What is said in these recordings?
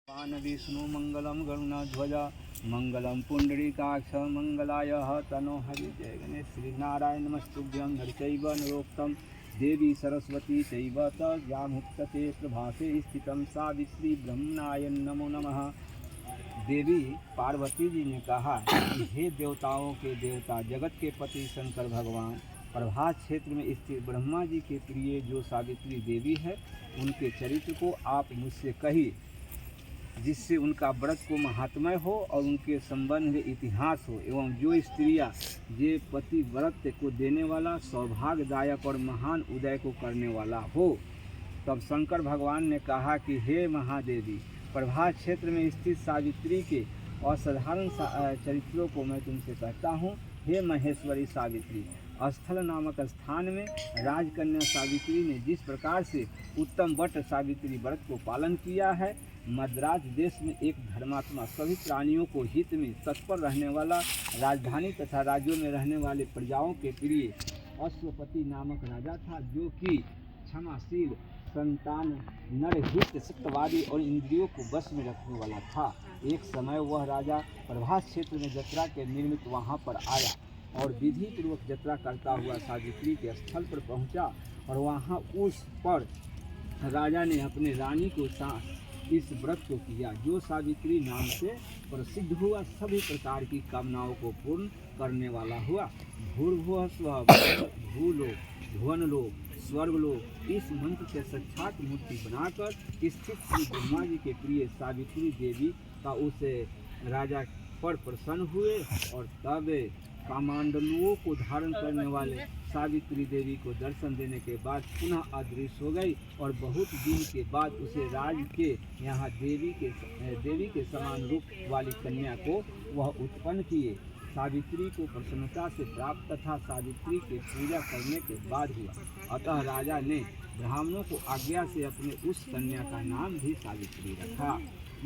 भगवान् विष्णु मंगलम गरुणध्वज मंगलम पुंडरीकाक्ष मंगलाय तनो हरि जय गणेश श्री नारायण नमस्तुभ्यं नरचैव नरोक्तम देवी सरस्वती चैव तस्यामुक्तते प्रभासे स्थितं सावित्री ब्रह्मणाय नमो नमः। देवी पार्वती जी ने कहा कि हे देवताओं के देवता जगत के पति शंकर भगवान, प्रभास क्षेत्र में स्थित ब्रह्मा जी के प्रिय जो सावित्री देवी है उनके चरित्र को आप मुझसे कहिए, जिससे उनका व्रत को महात्म्य हो और उनके संबंध में इतिहास हो, एवं जो स्त्रियां जे पति व्रत को देने वाला सौभाग्यदायक और महान उदय को करने वाला हो। तब शंकर भगवान ने कहा कि हे महादेवी, प्रभास क्षेत्र में स्थित सावित्री के असाधारण चरित्रों को मैं तुमसे कहता हूँ। हे महेश्वरी सावित्री, स्थल नामक स्थान में राजकन्या सावित्री ने जिस प्रकार से उत्तम वट सावित्री व्रत को पालन किया है, मद्रास देश में एक धर्मात्मा सभी प्राणियों को हित में तत्पर रहने वाला राजधानी तथा राज्यों में रहने वाले प्रजाओं के प्रिय अश्वपति नामक राजा था, जो कि क्षमाशील, संतान, नरहित, सत्यवादी और इंद्रियों को वश में रखने वाला था। एक समय वह राजा प्रभास क्षेत्र में यात्रा के निमित्त वहां पर आया और विधि पूर्वक यात्रा करता हुआ सावित्री के स्थल पर पहुंचा और वहां उस पर राजा ने अपने रानी को साथ इस व्रत को किया, जो सावित्री नाम से प्रसिद्ध हुआ, सभी प्रकार की कामनाओं को पूर्ण करने वाला हुआ। भूर्भुवः स्वः भूलोक भुवनलोक स्वर्गलोक इस मंत्र से साक्षात मूर्ति बनाकर स्थित श्री ब्रह्मा जी के प्रिय सावित्री देवी का उस राजा पर प्रसन्न हुए और तब कामांडलुओं को धारण करने वाले सावित्री देवी को दर्शन देने के बाद पुनः अदृश्य हो गई और बहुत दिन के बाद उसे राज के यहाँ देवी के समान रूप वाली कन्या को वह उत्पन्न किए। सावित्री को प्रसन्नता से प्राप्त तथा सावित्री के पूजा करने के बाद हुआ। अतः राजा ने ब्राह्मणों को आज्ञा से अपने उस कन्या का नाम भी सावित्री रखा।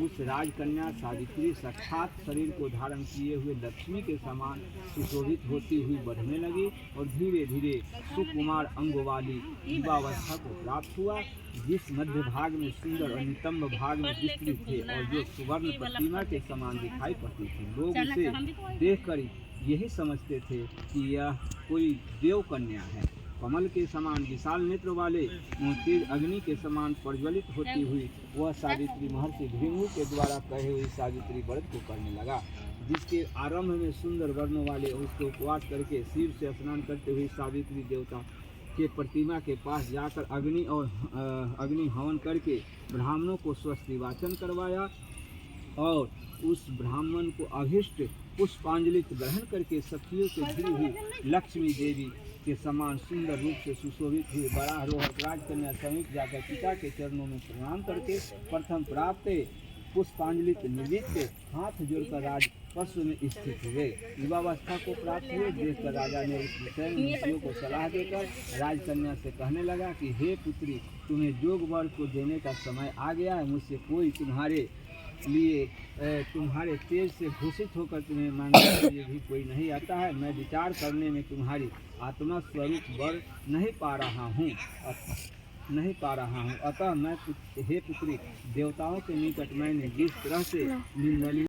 उस राजकन्या सावित्री साक्षात शरीर को धारण किए हुए लक्ष्मी के समान सुशोभित होती हुई बढ़ने लगी और धीरे धीरे सुकुमार अंगों वाली युवावस्था को प्राप्त हुआ, जिस मध्य भाग में सुंदर और नितंब भाग में विस्तृत थे और जो सुवर्ण प्रतिमा के समान दिखाई पड़ती थी। लोग उसे देखकर यही समझते थे कि यह कोई देव कन्या है। कमल के समान विशाल नेत्र वाले तेज अग्नि के समान प्रज्वलित होती हुई वह सावित्री महर्षि भृगु के द्वारा कहे हुई सावित्री व्रत को करने लगा, जिसके आरंभ में सुंदर वर्णों वाले उसके उपवास करके शिव से स्नान करते हुए सावित्री देवता के प्रतिमा के पास जाकर अग्नि हवन करके ब्राह्मणों को स्वस्ति वाचन करवाया और उस ब्राह्मण को अभिष्ट पुष्पांजलि ग्रहण करके सखियों से घिरी हुई लक्ष्मी देवी के समान सुंदर रूप से सुशोभित हुई बराह रोहक राजकन्या समीप जाकर पिता के चरणों में प्रणाम करके प्रथम प्राप्त पुष्पांजलि निवृत्त हाथ जोड़कर राज पशु में स्थित हुए। युवावस्था को प्राप्त हुए देखकर राजा ने उस विषय में मंत्रियों को सलाह देकर राजकन्या से कहने लगा कि हे पुत्री, तुम्हें जोग वर को देने का समय आ गया है। मुझसे कोई तुम्हारे तेज से घोषित होकर तुम्हें मांगने के लिए भी कोई नहीं आता है। मैं विचार करने में तुम्हारी आत्मा स्वरूप वर नहीं पा रहा हूँ। अतः मैं हे पुत्री, देवताओं के निकट मैंने जिस तरह से निर्मली